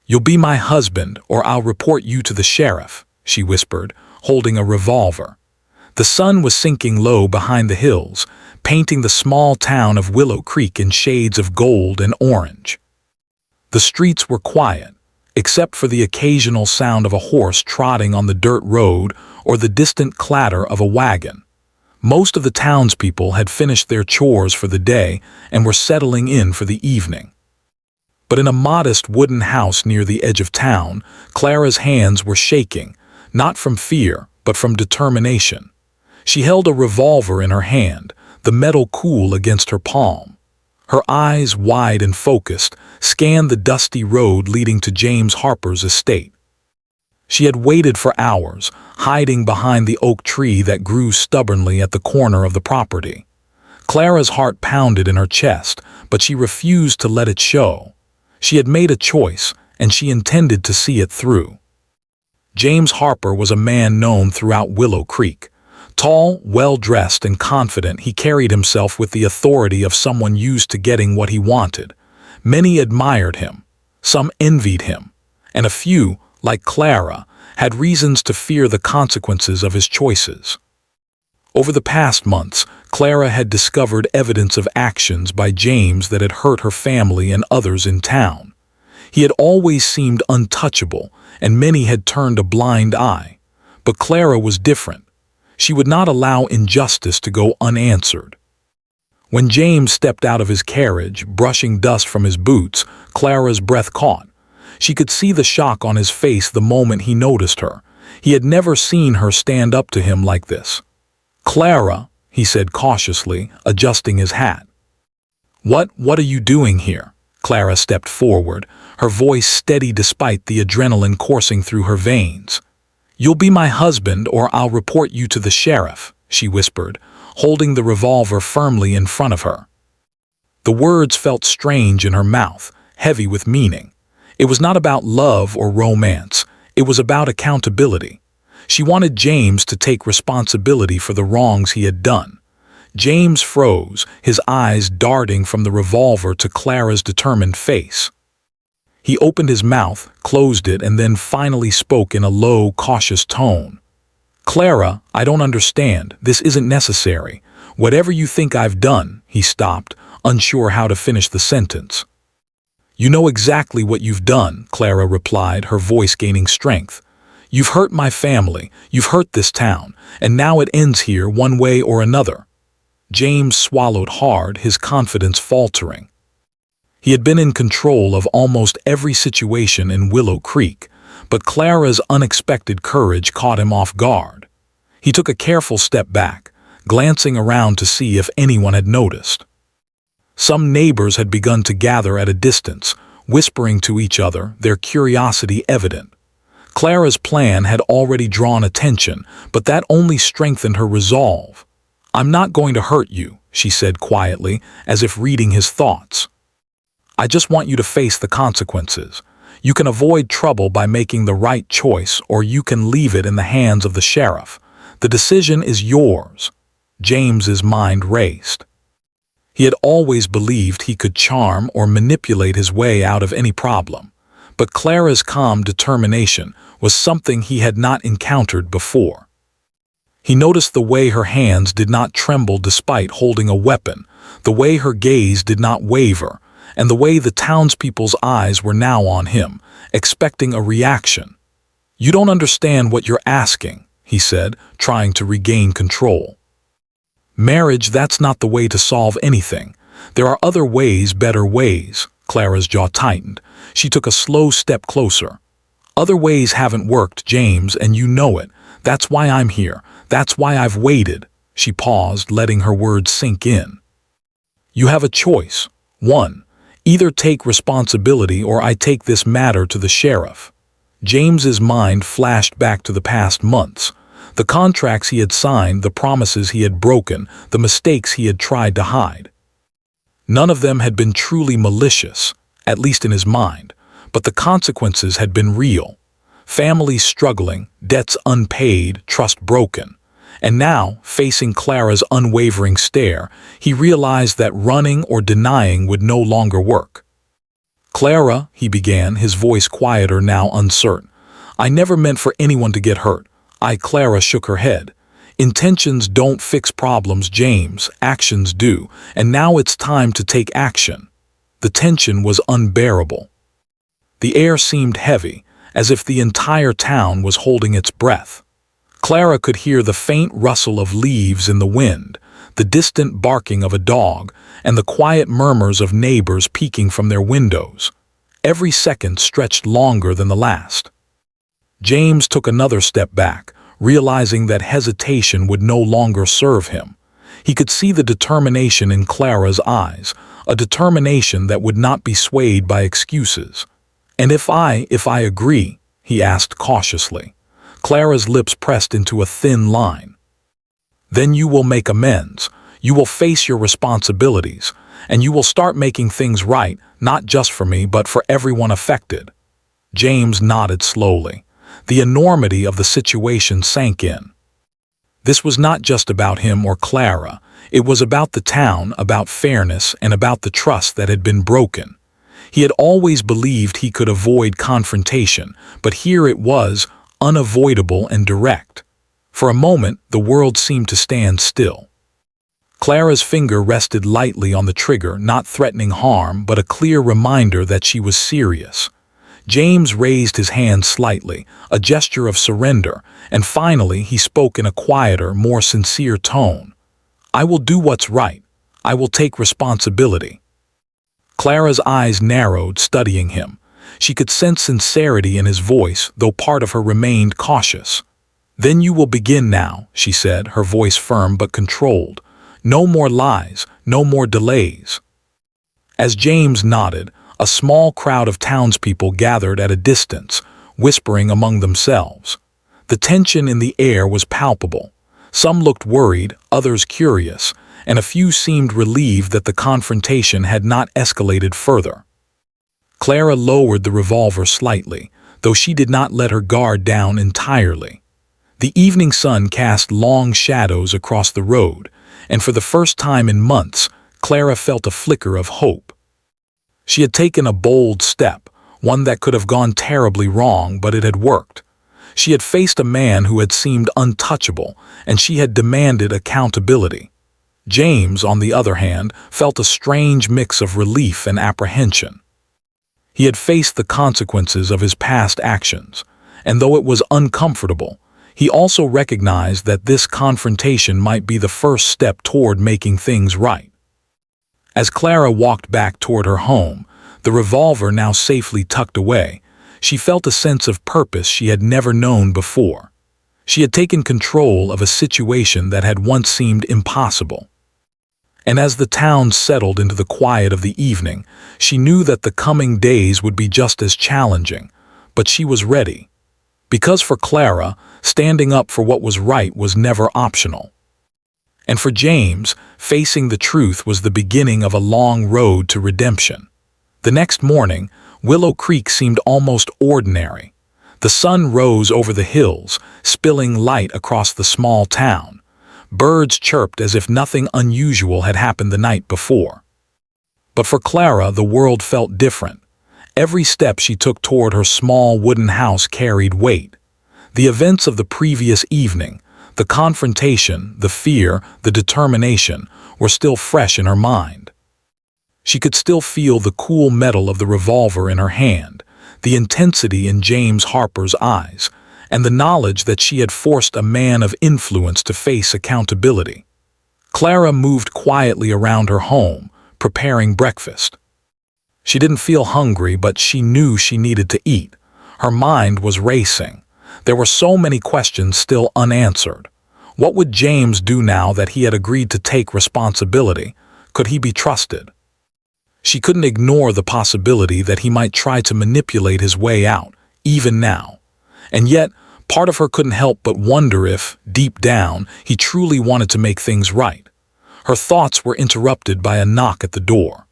"You'll be my husband, or I'll report you to the sheriff," she whispered, holding a revolver. The sun was sinking low behind the hills, painting the small town of Willow Creek in shades of gold and orange. The streets were quiet, except for the occasional sound of a horse trotting on the dirt road or the distant clatter of a wagon. Most of the townspeople had finished their chores for the day and were settling in for the evening. But in a modest wooden house near the edge of town, Clara's hands were shaking, not from fear, but from determination. She held a revolver in her hand, the metal cool against her palm. Her eyes, wide and focused, scanned the dusty road leading to James Harper's estate. She had waited for hours, hiding behind the oak tree that grew stubbornly at the corner of the property. Clara's heart pounded in her chest, but she refused to let it show. She had made a choice, and she intended to see it through. James Harper was a man known throughout Willow Creek. Tall, well-dressed, and confident, he carried himself with the authority of someone used to getting what he wanted. Many admired him, some envied him, and a few, like Clara, had reasons to fear the consequences of his choices. Over the past months, Clara had discovered evidence of actions by James that had hurt her family and others in town. He had always seemed untouchable, and many had turned a blind eye. But Clara was different. She would not allow injustice to go unanswered. When James stepped out of his carriage, brushing dust from his boots, Clara's breath caught. She could see the shock on his face the moment he noticed her. He had never seen her stand up to him like this. "Clara," he said cautiously, adjusting his hat. What are you doing here?" Clara stepped forward, her voice steady despite the adrenaline coursing through her veins. "You'll be my husband, or I'll report you to the sheriff," she whispered, holding the revolver firmly in front of her. The words felt strange in her mouth, heavy with meaning. It was not about love or romance. It was about accountability. She wanted James to take responsibility for the wrongs he had done. James froze, his eyes darting from the revolver to Clara's determined face. He opened his mouth, closed it, and then finally spoke in a low, cautious tone. "Clara, I don't understand. This isn't necessary. Whatever you think I've done," he stopped, unsure how to finish the sentence. "You know exactly what you've done," Clara replied, her voice gaining strength. "You've hurt my family, you've hurt this town, and now it ends here one way or another." James swallowed hard, his confidence faltering. He had been in control of almost every situation in Willow Creek, but Clara's unexpected courage caught him off guard. He took a careful step back, glancing around to see if anyone had noticed. Some neighbors had begun to gather at a distance, whispering to each other, their curiosity evident. Clara's plan had already drawn attention, but that only strengthened her resolve. "I'm not going to hurt you," she said quietly, as if reading his thoughts. "I just want you to face the consequences. You can avoid trouble by making the right choice, or you can leave it in the hands of the sheriff. The decision is yours." James's mind raced. He had always believed he could charm or manipulate his way out of any problem, but Clara's calm determination was something he had not encountered before. He noticed the way her hands did not tremble despite holding a weapon, the way her gaze did not waver, and the way the townspeople's eyes were now on him, expecting a reaction. "You don't understand what you're asking," he said, trying to regain control. "Marriage, that's not the way to solve anything. There are other ways, better ways." Clara's jaw tightened. She took a slow step closer. "Other ways haven't worked, James, and you know it. That's why I'm here. That's why I've waited." She paused, letting her words sink in. "You have a choice. One, either take responsibility or I take this matter to the sheriff." James's mind flashed back to the past months. The contracts he had signed, the promises he had broken, the mistakes he had tried to hide. None of them had been truly malicious, at least in his mind, but the consequences had been real. Families struggling, debts unpaid, trust broken. And now, facing Clara's unwavering stare, he realized that running or denying would no longer work. "Clara," he began, his voice quieter, now uncertain. "I never meant for anyone to get hurt." Clara shook her head. "Intentions don't fix problems, James. Actions do. And now it's time to take action." The tension was unbearable. The air seemed heavy, as if the entire town was holding its breath. Clara could hear the faint rustle of leaves in the wind, the distant barking of a dog, and the quiet murmurs of neighbors peeking from their windows. Every second stretched longer than the last. James took another step back, realizing that hesitation would no longer serve him. He could see the determination in Clara's eyes, a determination that would not be swayed by excuses. "And if I agree?" he asked cautiously. Clara's lips pressed into a thin line. "Then you will make amends. You will face your responsibilities, and you will start making things right, not just for me, but for everyone affected." James nodded slowly. The enormity of the situation sank in. This was not just about him or Clara. It was about the town, about fairness, and about the trust that had been broken. He had always believed he could avoid confrontation, but here it was, unavoidable and direct. For a moment, the world seemed to stand still. Clara's finger rested lightly on the trigger, not threatening harm, but a clear reminder that she was serious. James raised his hand slightly, a gesture of surrender, and finally he spoke in a quieter, more sincere tone. "I will do what's right. I will take responsibility." Clara's eyes narrowed, studying him. She could sense sincerity in his voice, though part of her remained cautious. "Then you will begin now," she said, her voice firm but controlled. "No more lies, no more delays." As James nodded, a small crowd of townspeople gathered at a distance, whispering among themselves. The tension in the air was palpable. Some looked worried, others curious, and a few seemed relieved that the confrontation had not escalated further. Clara lowered the revolver slightly, though she did not let her guard down entirely. The evening sun cast long shadows across the road, and for the first time in months, Clara felt a flicker of hope. She had taken a bold step, one that could have gone terribly wrong, but it had worked. She had faced a man who had seemed untouchable, and she had demanded accountability. James, on the other hand, felt a strange mix of relief and apprehension. He had faced the consequences of his past actions, and though it was uncomfortable, he also recognized that this confrontation might be the first step toward making things right. As Clara walked back toward her home, the revolver now safely tucked away, she felt a sense of purpose she had never known before. She had taken control of a situation that had once seemed impossible. And as the town settled into the quiet of the evening, she knew that the coming days would be just as challenging, but she was ready. Because for Clara, standing up for what was right was never optional. And for James, facing the truth was the beginning of a long road to redemption. The next morning, Willow Creek seemed almost ordinary. The sun rose over the hills, spilling light across the small town. Birds chirped as if nothing unusual had happened the night before. But for Clara, the world felt different. Every step she took toward her small wooden house carried weight. The events of the previous evening, the confrontation, the fear, the determination, were still fresh in her mind. She could still feel the cool metal of the revolver in her hand, the intensity in James Harper's eyes, and the knowledge that she had forced a man of influence to face accountability. Clara moved quietly around her home, preparing breakfast. She didn't feel hungry, but she knew she needed to eat. Her mind was racing. There were so many questions still unanswered. What would James do now that he had agreed to take responsibility? Could he be trusted? She couldn't ignore the possibility that he might try to manipulate his way out, even now. And yet, part of her couldn't help but wonder if, deep down, he truly wanted to make things right. Her thoughts were interrupted by a knock at the door.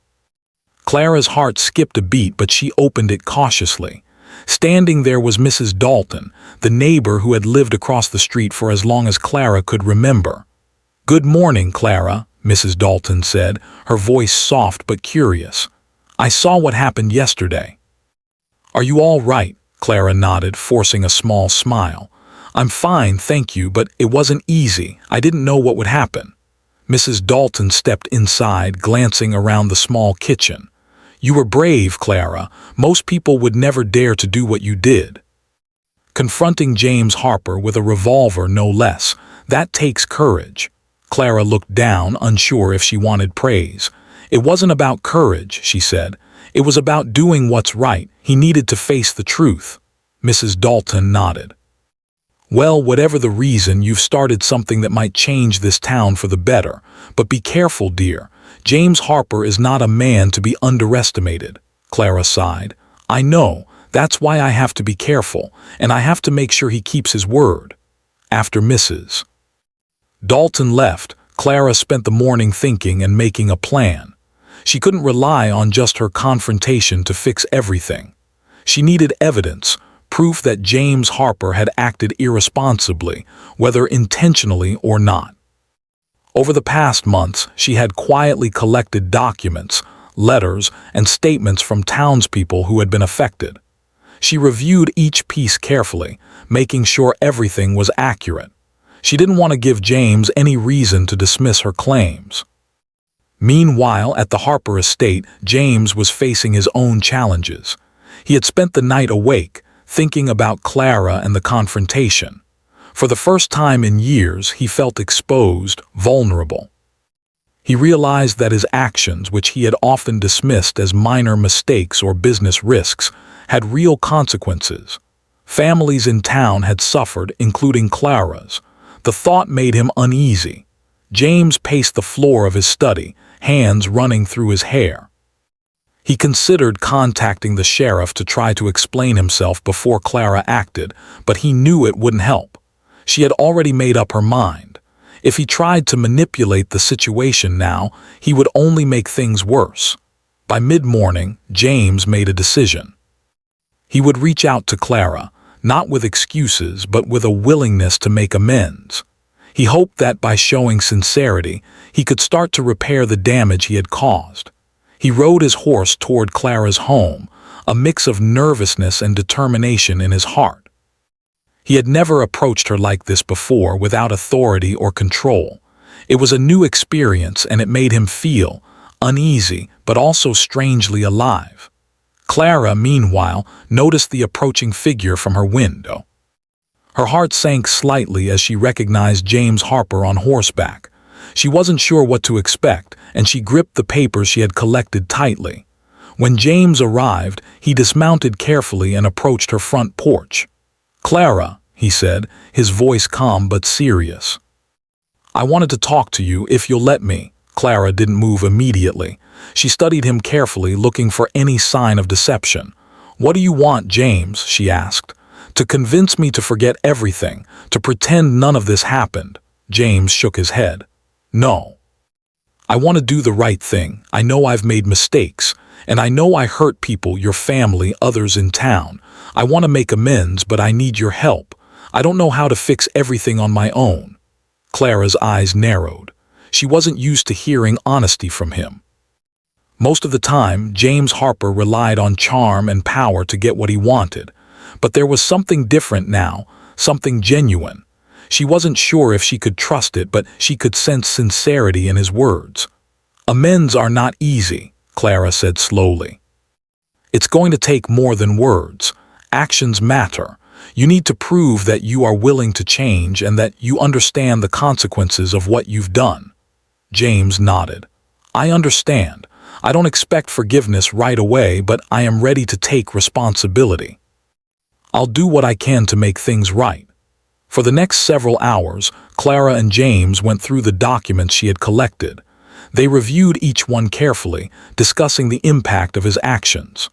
Clara's heart skipped a beat, but she opened it cautiously. Standing there was Mrs. Dalton, the neighbor who had lived across the street for as long as Clara could remember. "Good morning, Clara," Mrs. Dalton said, her voice soft but curious. I saw what happened yesterday." "Are you all right?" Clara nodded, forcing a small smile. "I'm fine, thank you, but it wasn't easy. I didn't know what would happen." Mrs. Dalton stepped inside, glancing around the small kitchen. "You were brave, Clara. Most people would never dare to do what you did." Confronting James Harper with a revolver, no less. That takes courage. Clara looked down, unsure if she wanted praise. "It wasn't about courage," she said. "It was about doing what's right. He needed to face the truth." Mrs. Dalton nodded. "Well, whatever the reason, you've started something that might change this town for the better. But be careful, dear. James Harper is not a man to be underestimated." Clara sighed. "I know. That's why I have to be careful, and I have to make sure he keeps his word." After Mrs. Dalton left, Clara spent the morning thinking and making a plan. She couldn't rely on just her confrontation to fix everything. She needed evidence, proof that James Harper had acted irresponsibly, whether intentionally or not. Over the past months, she had quietly collected documents, letters, and statements from townspeople who had been affected. She reviewed each piece carefully, making sure everything was accurate. She didn't want to give James any reason to dismiss her claims. Meanwhile, at the Harper estate, James was facing his own challenges. He had spent the night awake, thinking about Clara and the confrontation. For the first time in years, he felt exposed, vulnerable. He realized that his actions, which he had often dismissed as minor mistakes or business risks, had real consequences. Families in town had suffered, including Clara's. The thought made him uneasy. James paced the floor of his study, hands running through his hair. He considered contacting the sheriff to try to explain himself before Clara acted, but he knew it wouldn't help. She had already made up her mind. If he tried to manipulate the situation now, he would only make things worse. By mid-morning, James made a decision. He would reach out to Clara, not with excuses but with a willingness to make amends. He hoped that by showing sincerity, he could start to repair the damage he had caused. He rode his horse toward Clara's home, a mix of nervousness and determination in his heart. He had never approached her like this before, without authority or control. It was a new experience, and it made him feel uneasy but also strangely alive. Clara, meanwhile, noticed the approaching figure from her window. Her heart sank slightly as she recognized James Harper on horseback. She wasn't sure what to expect, and she gripped the papers she had collected tightly. When James arrived, he dismounted carefully and approached her front porch. "Clara," he said, his voice calm but serious. "I wanted to talk to you, if you'll let me." Clara didn't move immediately. She studied him carefully, looking for any sign of deception. "What do you want, James?" she asked. "To convince me to forget everything, to pretend none of this happened." James shook his head. "No. I want to do the right thing. I know I've made mistakes, and I know I hurt people, your family, others in town. I want to make amends, but I need your help. I don't know how to fix everything on my own." Clara's eyes narrowed. She wasn't used to hearing honesty from him. Most of the time, James Harper relied on charm and power to get what he wanted. But there was something different now, something genuine. She wasn't sure if she could trust it, but she could sense sincerity in his words. "Amends are not easy," Clara said slowly. "It's going to take more than words. Actions matter. You need to prove that you are willing to change and that you understand the consequences of what you've done." James nodded. "I understand. I don't expect forgiveness right away, but I am ready to take responsibility. I'll do what I can to make things right." For the next several hours, Clara and James went through the documents she had collected. They reviewed each one carefully, discussing the impact of his actions.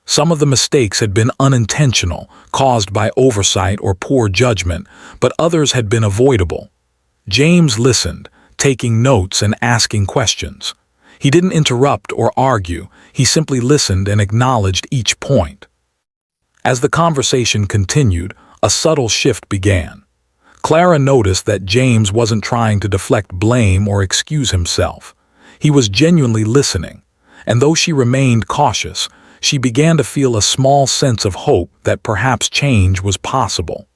Some of the mistakes had been unintentional, caused by oversight or poor judgment, but others had been avoidable. James listened, taking notes and asking questions. He didn't interrupt or argue, he simply listened and acknowledged each point. As the conversation continued, a subtle shift began. Clara noticed that James wasn't trying to deflect blame or excuse himself. He was genuinely listening. and though she remained cautious, she began to feel a small sense of hope that perhaps change was possible.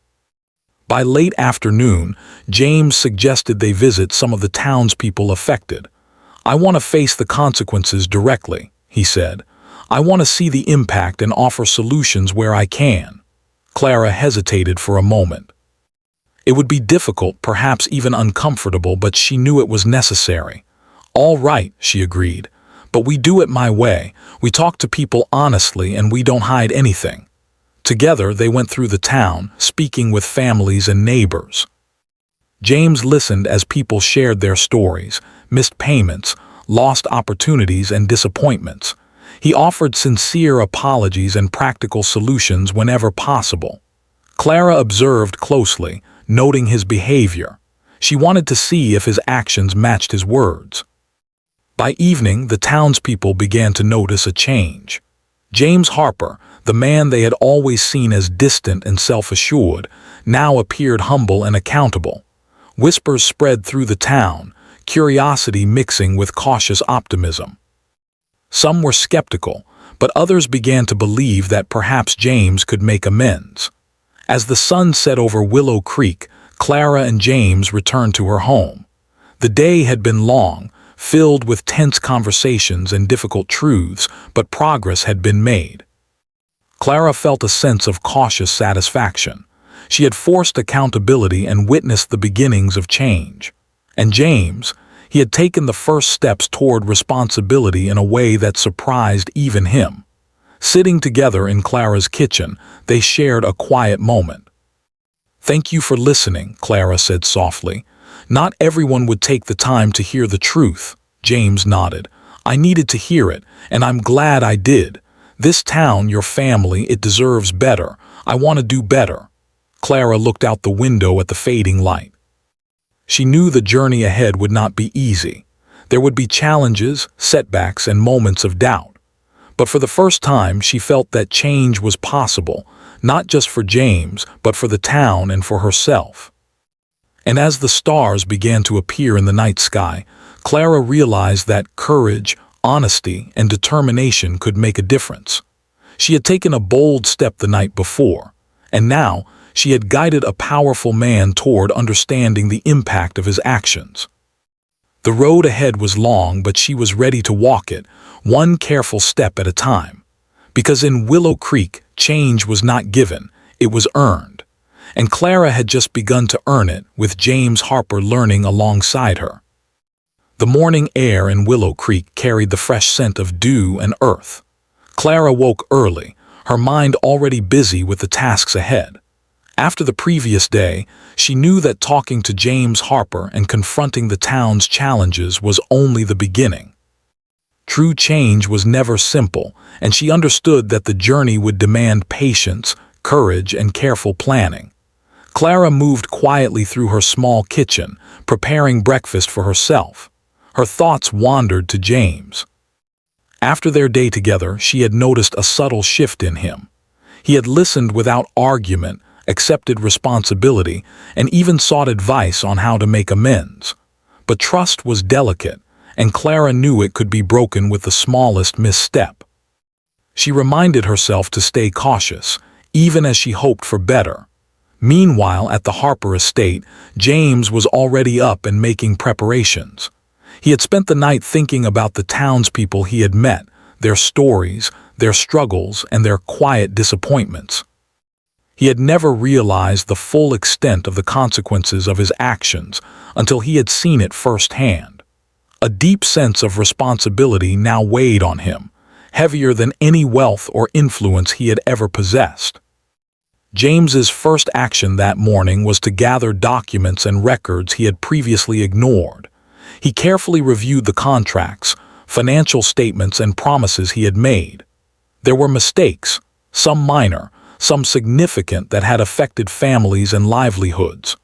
By late afternoon, James suggested they visit some of the townspeople affected. "I want to face the consequences directly," he said. "I want to see the impact and offer solutions where I can." Clara hesitated for a moment. It would be difficult, perhaps even uncomfortable, but she knew it was necessary. "All right," she agreed, "but we do it my way. We talk to people honestly and we don't hide anything." Together, they went through the town, speaking with families and neighbors. James listened as people shared their stories, missed payments, lost opportunities, and disappointments. He offered sincere apologies and practical solutions whenever possible. Clara observed closely, noting his behavior. She wanted to see if his actions matched his words. By evening, the townspeople began to notice a change. James Harper, the man they had always seen as distant and self-assured, now appeared humble and accountable. Whispers spread through the town, curiosity mixing with cautious optimism. Some were skeptical, but others began to believe that perhaps James could make amends. As the sun set over Willow Creek, Clara and James returned to her home. The day had been long, filled with tense conversations and difficult truths, but progress had been made. Clara felt a sense of cautious satisfaction. She had forced accountability and witnessed the beginnings of change. And James, he had taken the first steps toward responsibility in a way that surprised even him. Sitting together in Clara's kitchen, they shared a quiet moment. "Thank you for listening," Clara said softly. "Not everyone would take the time to hear the truth." James nodded. "I needed to hear it, and I'm glad I did. This town, your family, it deserves better. I want to do better." Clara looked out the window at the fading light. She knew the journey ahead would not be easy. There would be challenges, setbacks, and moments of doubt. But for the first time, she felt that change was possible, not just for James, but for the town and for herself. And as the stars began to appear in the night sky, Clara realized that courage, honesty, and determination could make a difference. She had taken a bold step the night before, and now she had guided a powerful man toward understanding the impact of his actions. The road ahead was long, but she was ready to walk it, one careful step at a time. Because in Willow Creek, change was not given, it was earned. And Clara had just begun to earn it, with James Harper learning alongside her. The morning air in Willow Creek carried the fresh scent of dew and earth. Clara woke early, her mind already busy with the tasks ahead. After the previous day, she knew that talking to James Harper and confronting the town's challenges was only the beginning. True change was never simple, and she understood that the journey would demand patience, courage, and careful planning. Clara moved quietly through her small kitchen, preparing breakfast for herself. Her thoughts wandered to James. After their day together, she had noticed a subtle shift in him. He had listened without argument, accepted responsibility, and even sought advice on how to make amends. But trust was delicate, and Clara knew it could be broken with the smallest misstep. She reminded herself to stay cautious, even as she hoped for better. Meanwhile, at the Harper estate, James was already up and making preparations. He had spent the night thinking about the townspeople he had met, their stories, their struggles, and their quiet disappointments. He had never realized the full extent of the consequences of his actions until he had seen it firsthand. A deep sense of responsibility now weighed on him, heavier than any wealth or influence he had ever possessed. James's first action that morning was to gather documents and records he had previously ignored. He carefully reviewed the contracts, financial statements, and promises he had made. There were mistakes, some minor, some significant, that had affected families and livelihoods.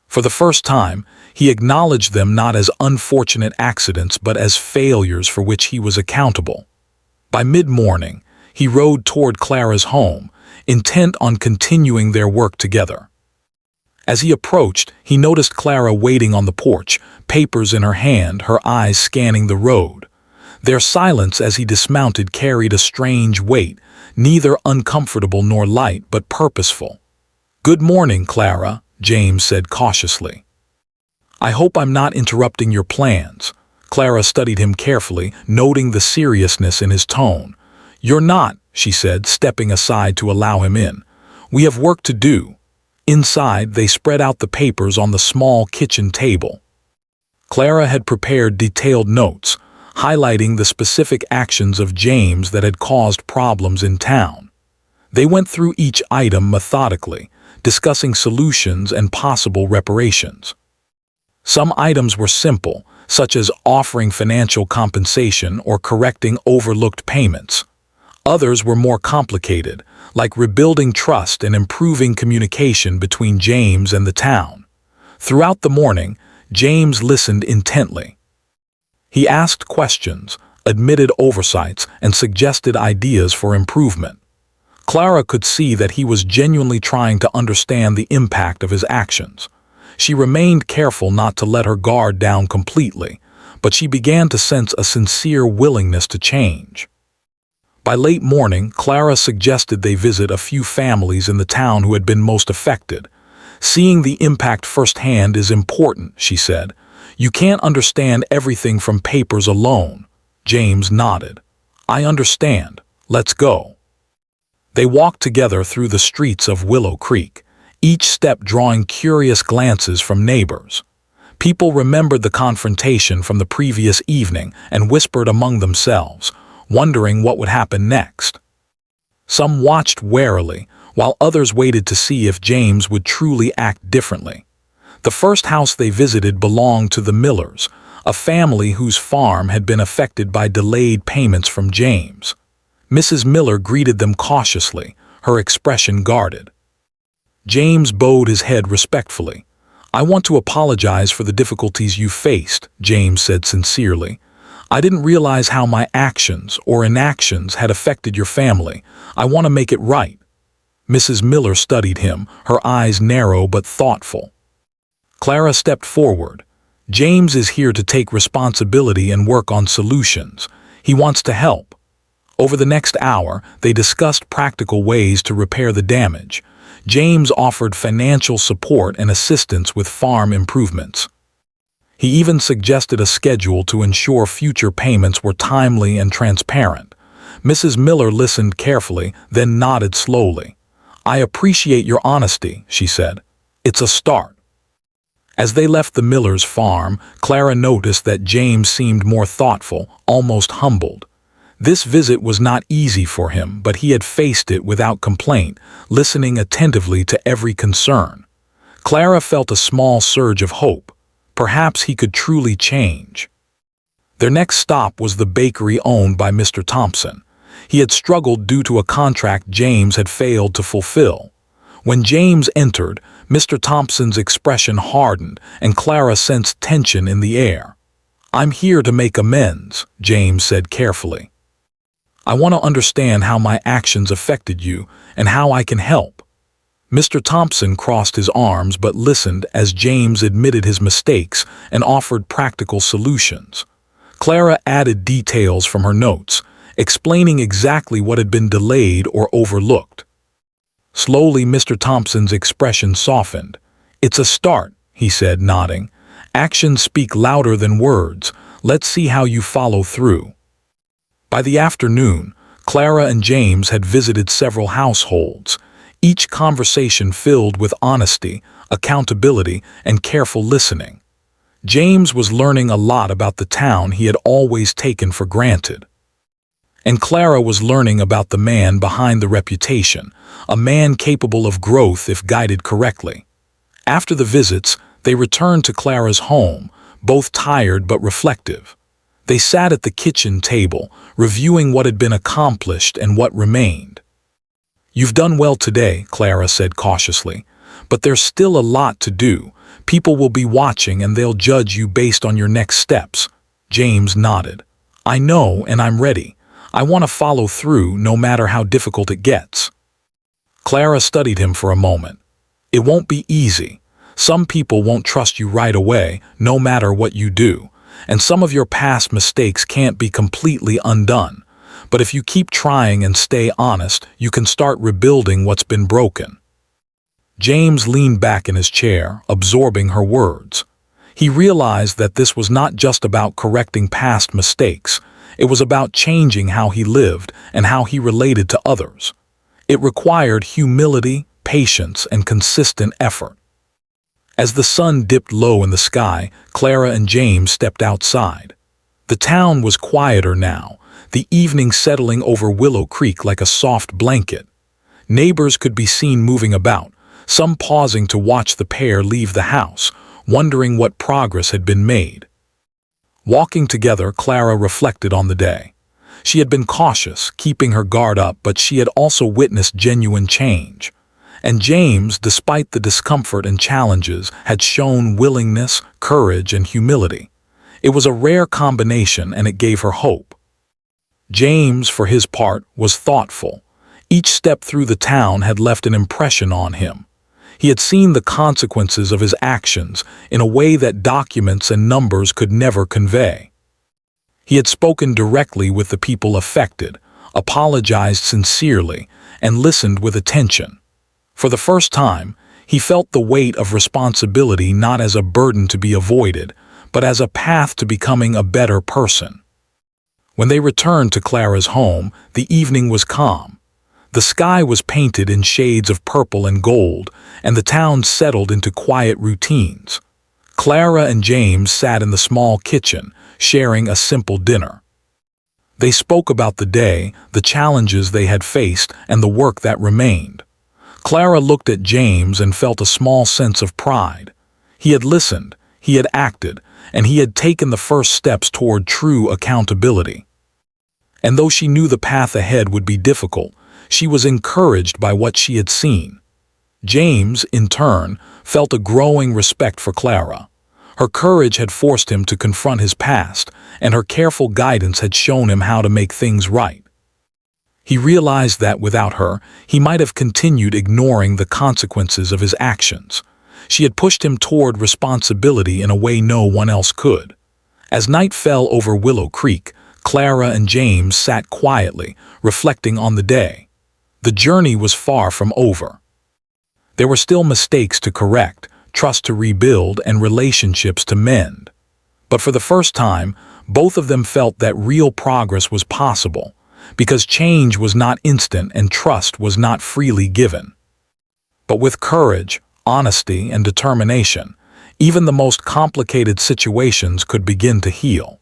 For the first time, he acknowledged them not as unfortunate accidents but as failures for which he was accountable. By mid-morning, he rode toward Clara's home, intent on continuing their work together. As he approached, he noticed Clara waiting on the porch, papers in her hand, her eyes scanning the road. Their silence as he dismounted carried a strange weight, neither uncomfortable nor light but purposeful. "Good morning, Clara," James said cautiously. "I hope I'm not interrupting your plans." Clara studied him carefully, noting the seriousness in his tone. "You're not," she said, stepping aside to allow him in. "We have work to do." Inside, they spread out the papers on the small kitchen table. Clara had prepared detailed notes, highlighting the specific actions of James that had caused problems in town. They went through each item methodically, discussing solutions and possible reparations. Some items were simple, such as offering financial compensation or correcting overlooked payments. Others were more complicated, like rebuilding trust and improving communication between James and the town. Throughout the morning, James listened intently. He asked questions, admitted oversights, and suggested ideas for improvement. Clara could see that he was genuinely trying to understand the impact of his actions. She remained careful not to let her guard down completely, but she began to sense a sincere willingness to change. By late morning, Clara suggested they visit a few families in the town who had been most affected. "Seeing the impact firsthand is important," she said. "You can't understand everything from papers alone." James nodded. "I understand. Let's go." They walked together through the streets of Willow Creek, each step drawing curious glances from neighbors. People remembered the confrontation from the previous evening and whispered among themselves, wondering what would happen next. Some watched warily, while others waited to see if James would truly act differently. The first house they visited belonged to the Millers, a family whose farm had been affected by delayed payments from James. Mrs. Miller greeted them cautiously, her expression guarded. James bowed his head respectfully. "I want to apologize for the difficulties you faced," James said sincerely. "I didn't realize how my actions or inactions had affected your family. I want to make it right." Mrs. Miller studied him, her eyes narrow but thoughtful. Clara stepped forward. "James is here to take responsibility and work on solutions. He wants to help." Over the next hour, they discussed practical ways to repair the damage. James offered financial support and assistance with farm improvements. He even suggested a schedule to ensure future payments were timely and transparent. Mrs. Miller listened carefully, then nodded slowly. "I appreciate your honesty," she said. "It's a start." As they left the Miller's farm, Clara noticed that James seemed more thoughtful, almost humbled. This visit was not easy for him, but he had faced it without complaint, listening attentively to every concern. Clara felt a small surge of hope. Perhaps he could truly change. Their next stop was the bakery owned by Mr. Thompson. He had struggled due to a contract James had failed to fulfill. When James entered, Mr. Thompson's expression hardened, and Clara sensed tension in the air. "I'm here to make amends," James said carefully. "I want to understand how my actions affected you and how I can help." Mr. Thompson crossed his arms but listened as James admitted his mistakes and offered practical solutions. Clara added details from her notes, explaining exactly what had been delayed or overlooked. Slowly, Mr. Thompson's expression softened. "It's a start," he said, nodding. "Actions speak louder than words. Let's see how you follow through." By the afternoon, Clara and James had visited several households, each conversation filled with honesty, accountability, and careful listening. James was learning a lot about the town he had always taken for granted. And Clara was learning about the man behind the reputation, a man capable of growth if guided correctly. After the visits, they returned to Clara's home, both tired but reflective. They sat at the kitchen table, reviewing what had been accomplished and what remained. "You've done well today," Clara said cautiously, "but there's still a lot to do. People will be watching and they'll judge you based on your next steps." James nodded. "I know, and I'm ready. I want to follow through no matter how difficult it gets." Clara studied him for a moment. "It won't be easy. Some people won't trust you right away, no matter what you do. and some of your past mistakes can't be completely undone. But if you keep trying and stay honest, you can start rebuilding what's been broken." James leaned back in his chair, absorbing her words. He realized that this was not just about correcting past mistakes. It was about changing how he lived and how he related to others. It required humility, patience, and consistent effort. As the sun dipped low in the sky, Clara and James stepped outside. The town was quieter now, the evening settling over Willow Creek like a soft blanket. Neighbors could be seen moving about, some pausing to watch the pair leave the house, wondering what progress had been made. Walking together, Clara reflected on the day. She had been cautious, keeping her guard up, but she had also witnessed genuine change. And James, despite the discomfort and challenges, had shown willingness, courage, and humility. It was a rare combination, and it gave her hope. James, for his part, was thoughtful. Each step through the town had left an impression on him. He had seen the consequences of his actions in a way that documents and numbers could never convey. He had spoken directly with the people affected, apologized sincerely, and listened with attention. For the first time, he felt the weight of responsibility not as a burden to be avoided, but as a path to becoming a better person. When they returned to Clara's home, the evening was calm. The sky was painted in shades of purple and gold, and the town settled into quiet routines. Clara and James sat in the small kitchen, sharing a simple dinner. They spoke about the day, the challenges they had faced, and the work that remained. Clara looked at James and felt a small sense of pride. He had listened, he had acted, and he had taken the first steps toward true accountability. And though she knew the path ahead would be difficult, she was encouraged by what she had seen. James, in turn, felt a growing respect for Clara. Her courage had forced him to confront his past, and her careful guidance had shown him how to make things right. He realized that without her, he might have continued ignoring the consequences of his actions. She had pushed him toward responsibility in a way no one else could. As night fell over Willow Creek, Clara and James sat quietly, reflecting on the day. The journey was far from over. There were still mistakes to correct, trust to rebuild, and relationships to mend. But for the first time, both of them felt that real progress was possible, because change was not instant and trust was not freely given. But with courage, honesty, and determination, even the most complicated situations could begin to heal.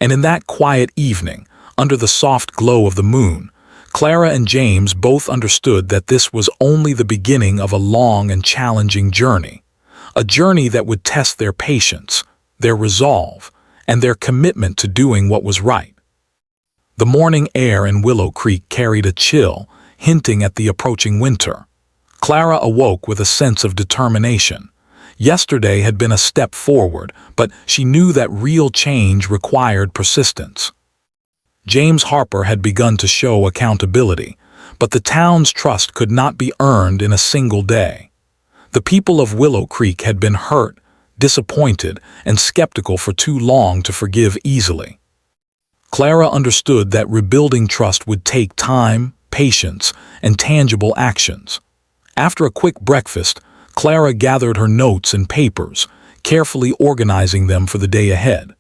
And in that quiet evening, under the soft glow of the moon, Clara and James both understood that this was only the beginning of a long and challenging journey, a journey that would test their patience, their resolve, and their commitment to doing what was right. The morning air in Willow Creek carried a chill, hinting at the approaching winter. Clara awoke with a sense of determination. Yesterday had been a step forward, but she knew that real change required persistence. James Harper had begun to show accountability, but the town's trust could not be earned in a single day. The people of Willow Creek had been hurt, disappointed, and skeptical for too long to forgive easily. Clara understood that rebuilding trust would take time, patience, and tangible actions. After a quick breakfast, Clara gathered her notes and papers, carefully organizing them for the day ahead.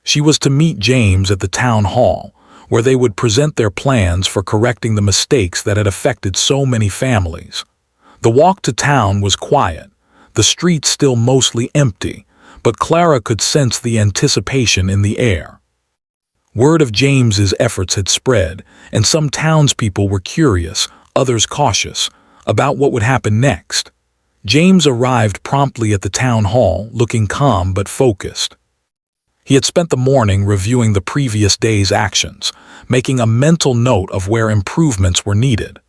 She was to meet James at the town hall, where they would present their plans for correcting the mistakes that had affected so many families. The walk to town was quiet, the streets still mostly empty, but Clara could sense the anticipation in the air. Word of James's efforts had spread, and some townspeople were curious, others cautious, about what would happen next. James arrived promptly at the town hall, looking calm but focused. He had spent the morning reviewing the previous day's actions, making a mental note of where improvements were needed.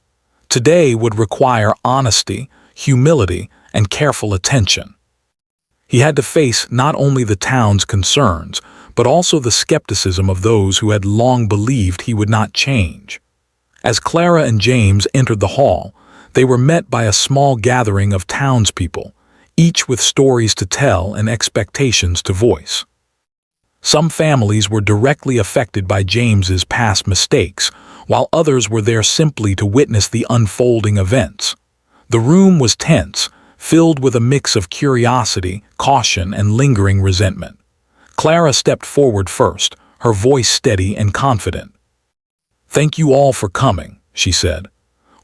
Today would require honesty, humility, and careful attention. He had to face not only the town's concerns, but also the skepticism of those who had long believed he would not change. As Clara and James entered the hall, they were met by a small gathering of townspeople, each with stories to tell and expectations to voice. Some families were directly affected by James's past mistakes, while others were there simply to witness the unfolding events. The room was tense, filled with a mix of curiosity, caution, and lingering resentment. Clara stepped forward first, her voice steady and confident. "Thank you all for coming," she said.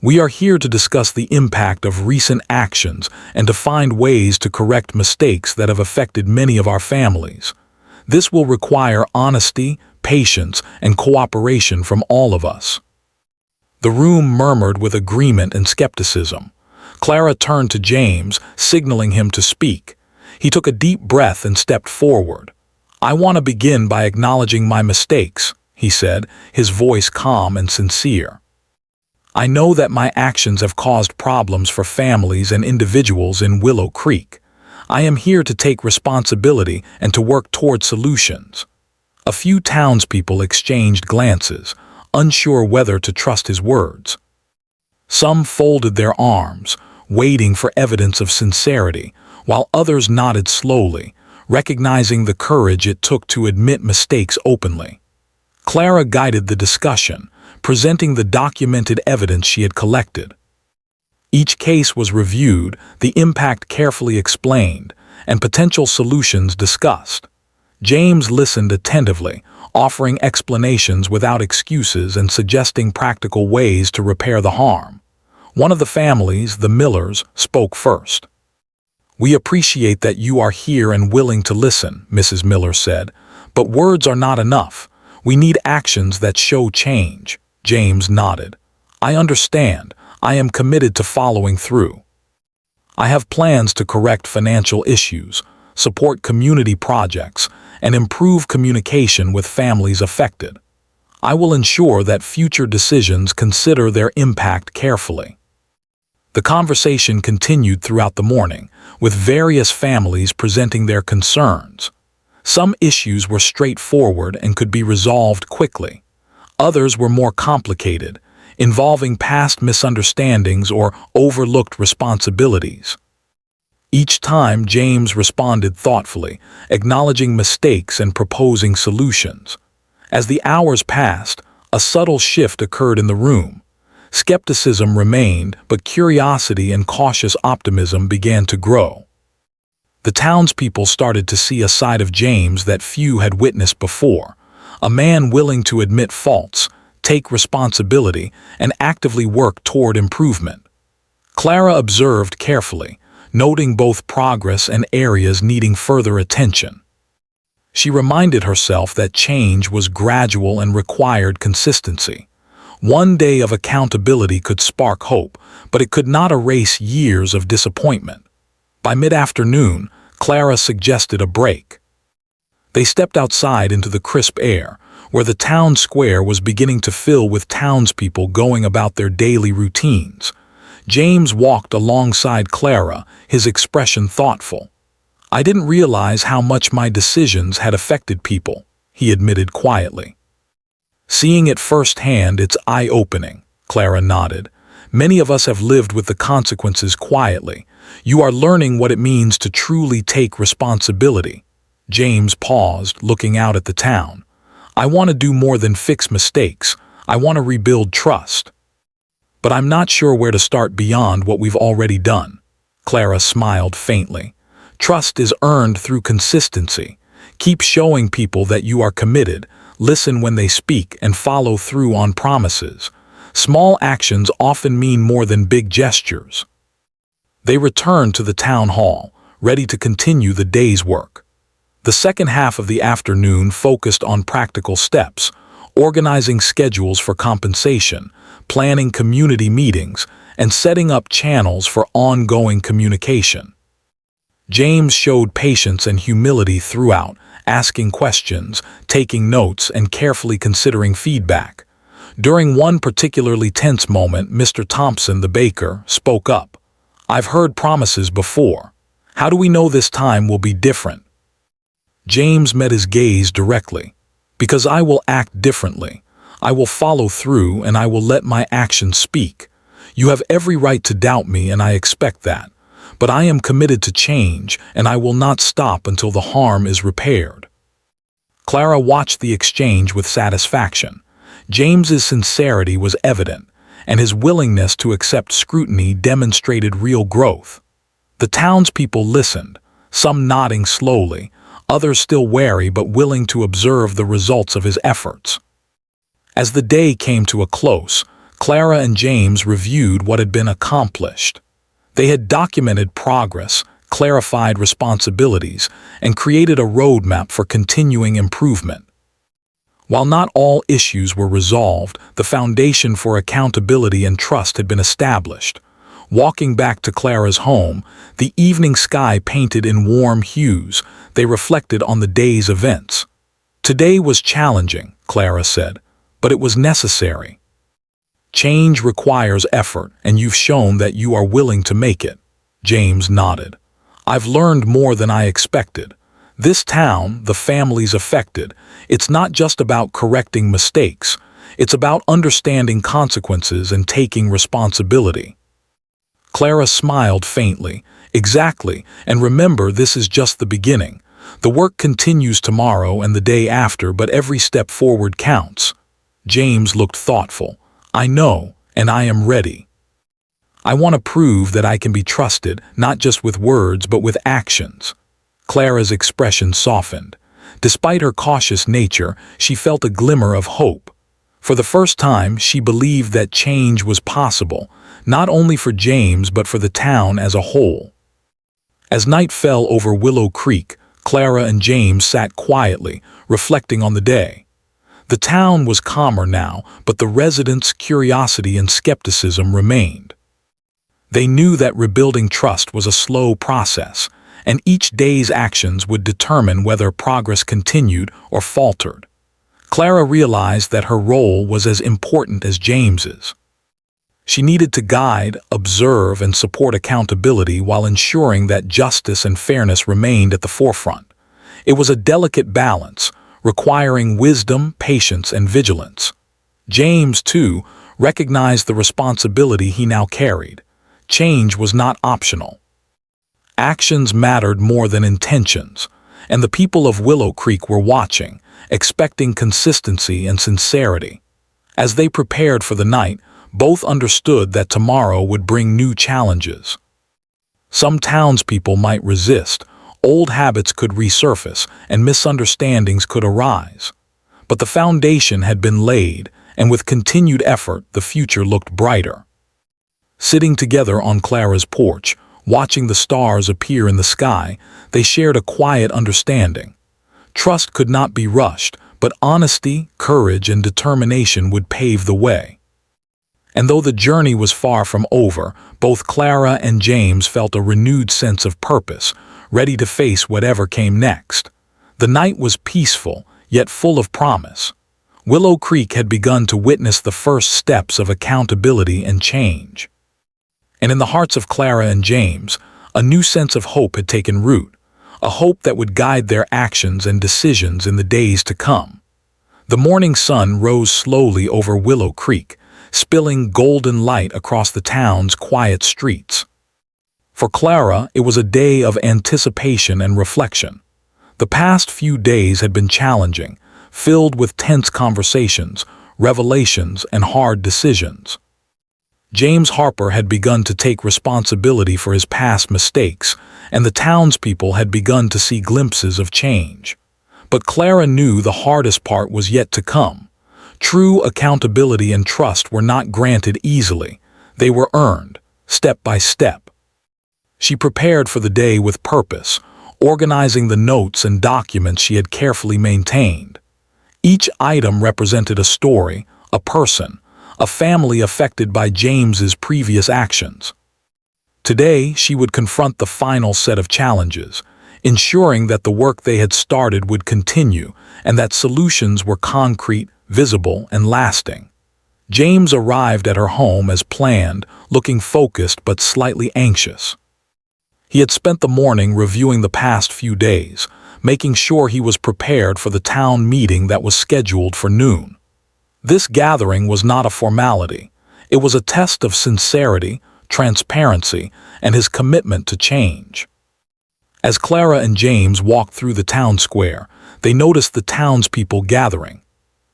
"We are here to discuss the impact of recent actions and to find ways to correct mistakes that have affected many of our families. This will require honesty, patience, and cooperation from all of us." The room murmured with agreement and skepticism. Clara turned to James, signaling him to speak. He took a deep breath and stepped forward. "I want to begin by acknowledging my mistakes," he said, his voice calm and sincere. "I know that my actions have caused problems for families and individuals in Willow Creek. I am here to take responsibility and to work toward solutions." A few townspeople exchanged glances, unsure whether to trust his words. Some folded their arms, waiting for evidence of sincerity, while others nodded slowly, recognizing the courage it took to admit mistakes openly. Clara guided the discussion, presenting the documented evidence she had collected. Each case was reviewed, the impact carefully explained, and potential solutions discussed. James listened attentively, offering explanations without excuses and suggesting practical ways to repair the harm. One of the families, the Millers, spoke first. "We appreciate that you are here and willing to listen," Mrs. Miller said, "but words are not enough. We need actions that show change." James nodded. "I understand. I am committed to following through. I have plans to correct financial issues, support community projects, and improve communication with families affected. I will ensure that future decisions consider their impact carefully." The conversation continued throughout the morning, with various families presenting their concerns. Some issues were straightforward and could be resolved quickly. Others were more complicated, involving past misunderstandings or overlooked responsibilities. Each time, James responded thoughtfully, acknowledging mistakes and proposing solutions. As the hours passed, a subtle shift occurred in the room. Skepticism remained, but curiosity and cautious optimism began to grow. The townspeople started to see a side of James that few had witnessed before, a man willing to admit faults, take responsibility, and actively work toward improvement. Clara observed carefully, noting both progress and areas needing further attention. She reminded herself that change was gradual and required consistency. One day of accountability could spark hope, but it could not erase years of disappointment. By mid-afternoon, Clara suggested a break. They stepped outside into the crisp air, where the town square was beginning to fill with townspeople going about their daily routines. James walked alongside Clara, his expression thoughtful. "I didn't realize how much my decisions had affected people," he admitted quietly. "Seeing it firsthand, it's eye-opening," Clara nodded. "Many of us have lived with the consequences quietly. You are learning what it means to truly take responsibility." James paused, looking out at the town. "I want to do more than fix mistakes. I want to rebuild trust. But I'm not sure where to start beyond what we've already done." Clara smiled faintly. "Trust is earned through consistency. Keep showing people that you are committed, listen when they speak, and follow through on promises. Small actions often mean more than big gestures." They returned to the town hall, ready to continue the day's work. The second half of the afternoon focused on practical steps, organizing schedules for compensation, planning community meetings, and setting up channels for ongoing communication. James showed patience and humility throughout, asking questions, taking notes, and carefully considering feedback. During one particularly tense moment, Mr. Thompson, the baker, spoke up. "I've heard promises before. How do we know this time will be different?" James met his gaze directly. "Because I will act differently. I will follow through, and I will let my actions speak. You have every right to doubt me, and I expect that. But I am committed to change, and I will not stop until the harm is repaired." Clara watched the exchange with satisfaction. James's sincerity was evident, and his willingness to accept scrutiny demonstrated real growth. The townspeople listened, some nodding slowly, others still wary but willing to observe the results of his efforts. As the day came to a close, Clara and James reviewed what had been accomplished. They had documented progress, clarified responsibilities, and created a roadmap for continuing improvement. While not all issues were resolved, the foundation for accountability and trust had been established. Walking back to Clara's home, the evening sky painted in warm hues, they reflected on the day's events. "Today was challenging," Clara said, "but it was necessary. Change requires effort, and you've shown that you are willing to make it." James nodded. "I've learned more than I expected. This town, the families affected, it's not just about correcting mistakes. It's about understanding consequences and taking responsibility." Clara smiled faintly. "Exactly, and remember, this is just the beginning. The work continues tomorrow and the day after, but every step forward counts." James looked thoughtful. "I know, and I am ready. I want to prove that I can be trusted, not just with words but with actions." Clara's expression softened. Despite her cautious nature, she felt a glimmer of hope. For the first time, she believed that change was possible, not only for James but for the town as a whole. As night fell over Willow Creek, Clara and James sat quietly, reflecting on the day. The town was calmer now, but the residents' curiosity and skepticism remained. They knew that rebuilding trust was a slow process, and each day's actions would determine whether progress continued or faltered. Clara realized that her role was as important as James's. She needed to guide, observe, and support accountability while ensuring that justice and fairness remained at the forefront. It was a delicate balance, requiring wisdom, patience, and vigilance. James, too, recognized the responsibility he now carried. Change was not optional. Actions mattered more than intentions, and the people of Willow Creek were watching, expecting consistency and sincerity. As they prepared for the night, both understood that tomorrow would bring new challenges. Some townspeople might resist, old habits could resurface, and misunderstandings could arise. But the foundation had been laid, and with continued effort, the future looked brighter. Sitting together on Clara's porch, watching the stars appear in the sky, they shared a quiet understanding. Trust could not be rushed, but honesty, courage, and determination would pave the way. And though the journey was far from over, both Clara and James felt a renewed sense of purpose, ready to face whatever came next. The night was peaceful, yet full of promise. Willow Creek had begun to witness the first steps of accountability and change. And in the hearts of Clara and James, a new sense of hope had taken root, a hope that would guide their actions and decisions in the days to come. The morning sun rose slowly over Willow Creek, spilling golden light across the town's quiet streets. For Clara, it was a day of anticipation and reflection. The past few days had been challenging, filled with tense conversations, revelations, and hard decisions. James Harper had begun to take responsibility for his past mistakes, and the townspeople had begun to see glimpses of change. But Clara knew the hardest part was yet to come. True accountability and trust were not granted easily. They were earned, step by step. She prepared for the day with purpose, organizing the notes and documents she had carefully maintained. Each item represented a story, a person, a family affected by James's previous actions. Today, she would confront the final set of challenges, ensuring that the work they had started would continue and that solutions were concrete, visible, and lasting. James arrived at her home as planned, looking focused but slightly anxious. He had spent the morning reviewing the past few days, making sure he was prepared for the town meeting that was scheduled for noon. This gathering was not a formality. It was a test of sincerity, transparency, and his commitment to change. As Clara and James walked through the town square, they noticed the townspeople gathering.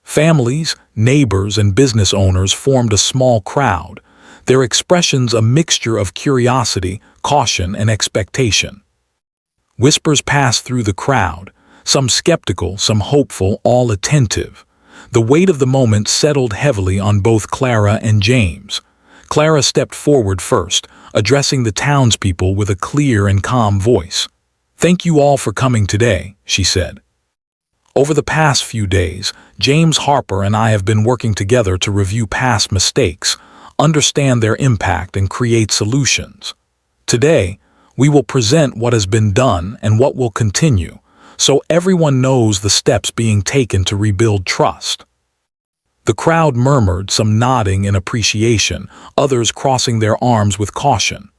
Families, neighbors, and business owners formed a small crowd, their expressions a mixture of curiosity, caution, and expectation. Whispers passed through the crowd, some skeptical, some hopeful, all attentive. The weight of the moment settled heavily on both Clara and James. Clara stepped forward first, addressing the townspeople with a clear and calm voice. "Thank you all for coming today," she said. "Over the past few days, James Harper and I have been working together to review past mistakes, understand their impact, and create solutions. Today, we will present what has been done and what will continue, so everyone knows the steps being taken to rebuild trust." The crowd murmured, some nodding in appreciation, others crossing their arms with caution.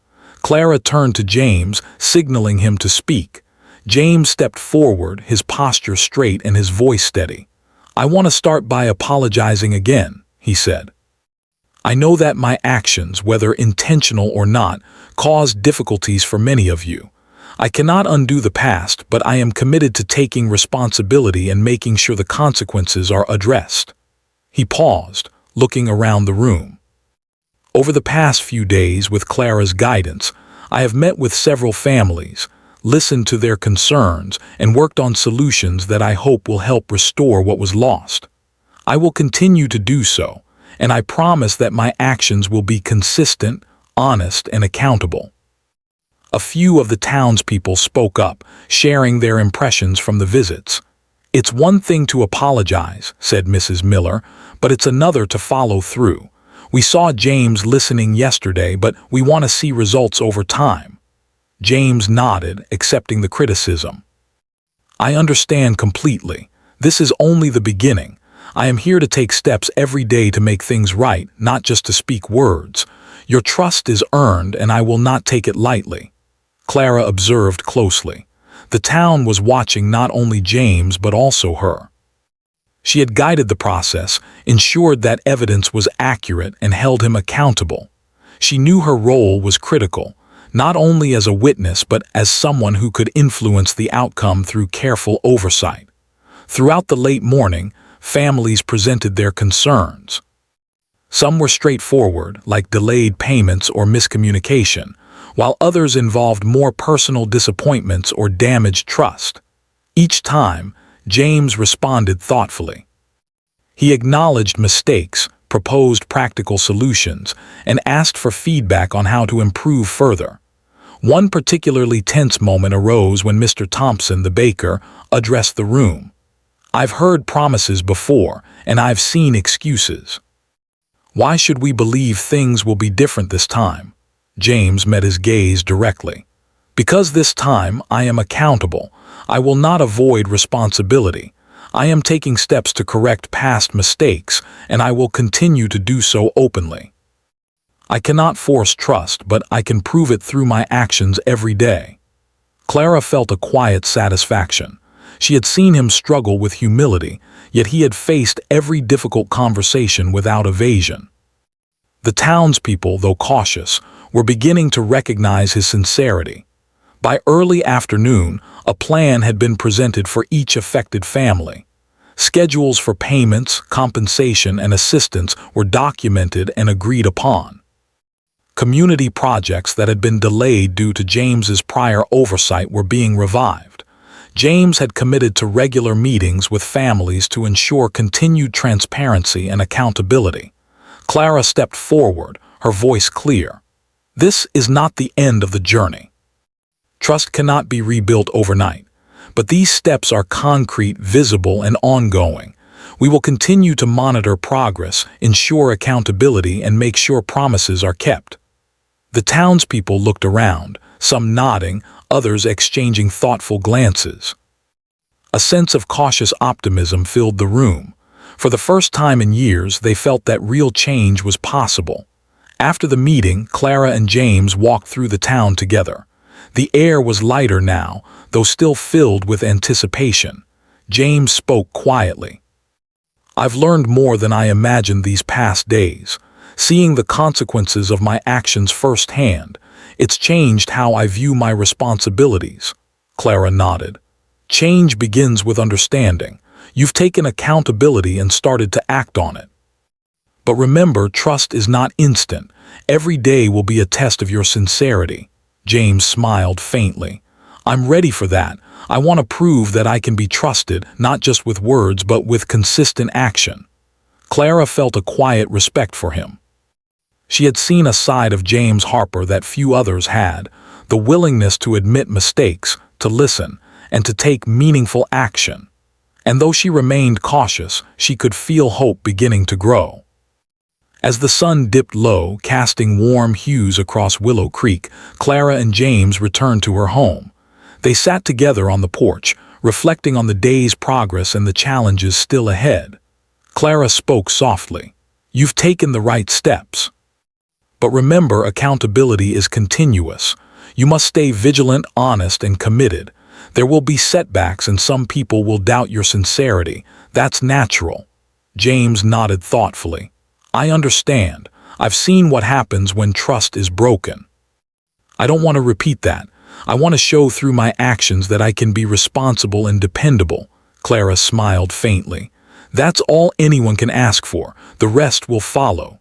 Clara turned to James, signaling him to speak. James stepped forward, his posture straight and his voice steady. "I want to start by apologizing again," he said. "I know that my actions, whether intentional or not, caused difficulties for many of you. I cannot undo the past, but I am committed to taking responsibility and making sure the consequences are addressed." He paused, looking around the room. "Over the past few days, with Clara's guidance, I have met with several families, listened to their concerns, and worked on solutions that I hope will help restore what was lost. I will continue to do so, and I promise that my actions will be consistent, honest, and accountable." A few of the townspeople spoke up, sharing their impressions from the visits. "It's one thing to apologize," said Mrs. Miller, "but it's another to follow through. We saw James listening yesterday, but we want to see results over time." James nodded, accepting the criticism. "I understand completely. This is only the beginning. I am here to take steps every day to make things right, not just to speak words. Your trust is earned, and I will not take it lightly." Clara observed closely. The town was watching not only James but also her. She had guided the process, ensured that evidence was accurate, and held him accountable. She knew her role was critical, not only as a witness but as someone who could influence the outcome through careful oversight. Throughout the late morning, families presented their concerns. Some were straightforward, like delayed payments or miscommunication, while others involved more personal disappointments or damaged trust. Each time, James responded thoughtfully. He acknowledged mistakes, proposed practical solutions, and asked for feedback on how to improve further. One particularly tense moment arose when Mr. Thompson, the baker, addressed the room. "I've heard promises before, and I've seen excuses. Why should we believe things will be different this time?" James met his gaze directly. "Because this time I am accountable. I will not avoid responsibility. I am taking steps to correct past mistakes, and I will continue to do so openly. I cannot force trust, but I can prove it through my actions every day." Clara felt a quiet satisfaction. She had seen him struggle with humility, yet he had faced every difficult conversation without evasion. The townspeople, though cautious, were beginning to recognize his sincerity. By early afternoon, a plan had been presented for each affected family. Schedules for payments, compensation, and assistance were documented and agreed upon. Community projects that had been delayed due to James's prior oversight were being revived. James had committed to regular meetings with families to ensure continued transparency and accountability. Clara stepped forward, her voice clear. "This is not the end of the journey. Trust cannot be rebuilt overnight, but these steps are concrete, visible, and ongoing. We will continue to monitor progress, ensure accountability, and make sure promises are kept." The townspeople looked around, some nodding, others exchanging thoughtful glances. A sense of cautious optimism filled the room. For the first time in years, they felt that real change was possible. After the meeting, Clara and James walked through the town together. The air was lighter now, though still filled with anticipation. James spoke quietly. "I've learned more than I imagined these past days. Seeing the consequences of my actions firsthand, it's changed how I view my responsibilities." Clara nodded. Change begins with understanding. You've taken accountability and started to act on it. But remember, trust is not instant. Every day will be a test of your sincerity. James smiled faintly. I'm ready for that. I want to prove that I can be trusted, not just with words, but with consistent action. Clara felt a quiet respect for him. She had seen a side of James Harper that few others had, the willingness to admit mistakes, to listen, and to take meaningful action. And though she remained cautious, she could feel hope beginning to grow. As the sun dipped low, casting warm hues across Willow Creek, Clara and James returned to her home. They sat together on the porch, reflecting on the day's progress and the challenges still ahead. Clara spoke softly. You've taken the right steps. But remember, accountability is continuous. You must stay vigilant, honest, and committed. There will be setbacks and some people will doubt your sincerity. That's natural. James nodded thoughtfully. I understand. I've seen what happens when trust is broken. I don't want to repeat that. I want to show through my actions that I can be responsible and dependable. Clara smiled faintly. That's all anyone can ask for. The rest will follow.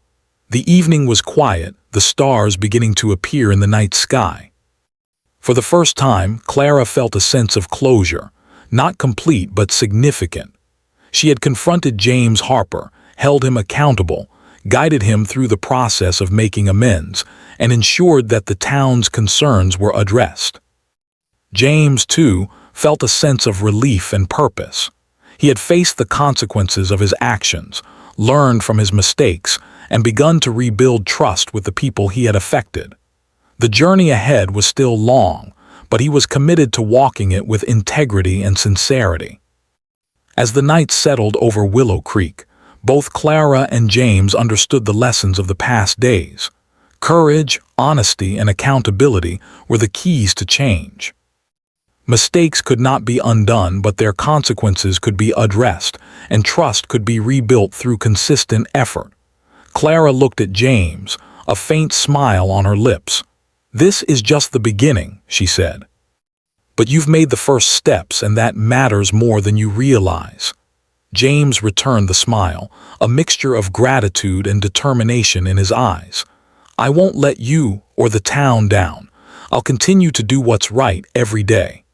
The evening was quiet, the stars beginning to appear in the night sky. For the first time, Clara felt a sense of closure, not complete but significant. She had confronted James Harper, held him accountable, guided him through the process of making amends, and ensured that the town's concerns were addressed. James, too, felt a sense of relief and purpose. He had faced the consequences of his actions, learned from his mistakes, and begun to rebuild trust with the people he had affected. The journey ahead was still long, but he was committed to walking it with integrity and sincerity. As the night settled over Willow Creek, both Clara and James understood the lessons of the past days. Courage, honesty, and accountability were the keys to change. Mistakes could not be undone, but their consequences could be addressed, and trust could be rebuilt through consistent effort. Clara looked at James, a faint smile on her lips. This is just the beginning, she said. But you've made the first steps, and that matters more than you realize. James returned the smile, a mixture of gratitude and determination in his eyes. I won't let you or the town down. I'll continue to do what's right every day.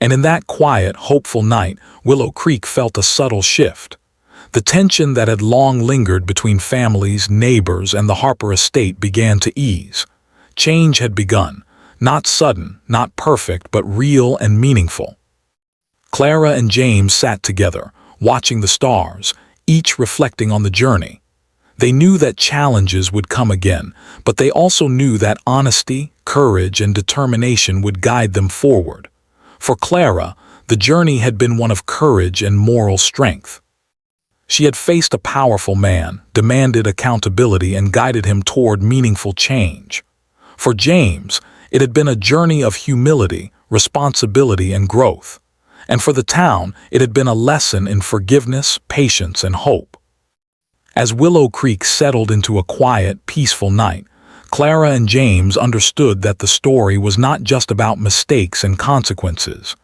And in that quiet, hopeful night, Willow Creek felt a subtle shift. The tension that had long lingered between families, neighbors, and the Harper estate began to ease. Change had begun, not sudden, not perfect, but real and meaningful. Clara and James sat together, watching the stars, each reflecting on the journey. They knew that challenges would come again, but they also knew that honesty, courage, and determination would guide them forward. For Clara, the journey had been one of courage and moral strength. She had faced a powerful man, demanded accountability, and guided him toward meaningful change. For James, it had been a journey of humility, responsibility, and growth. And for the town, it had been a lesson in forgiveness, patience, and hope. As Willow Creek settled into a quiet, peaceful night, Clara and James understood that the story was not just about mistakes and consequences.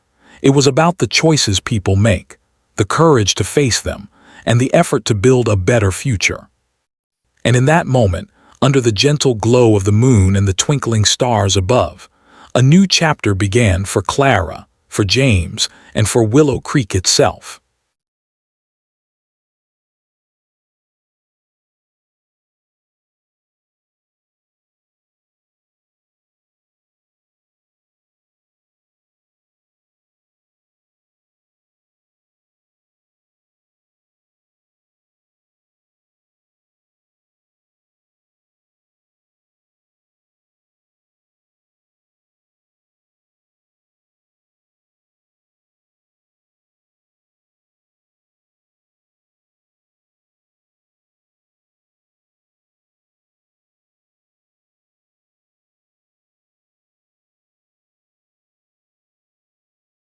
It was about the choices people make, the courage to face them, and the effort to build a better future. And in that moment, under the gentle glow of the moon and the twinkling stars above, a new chapter began for Clara, for James, and for Willow Creek itself.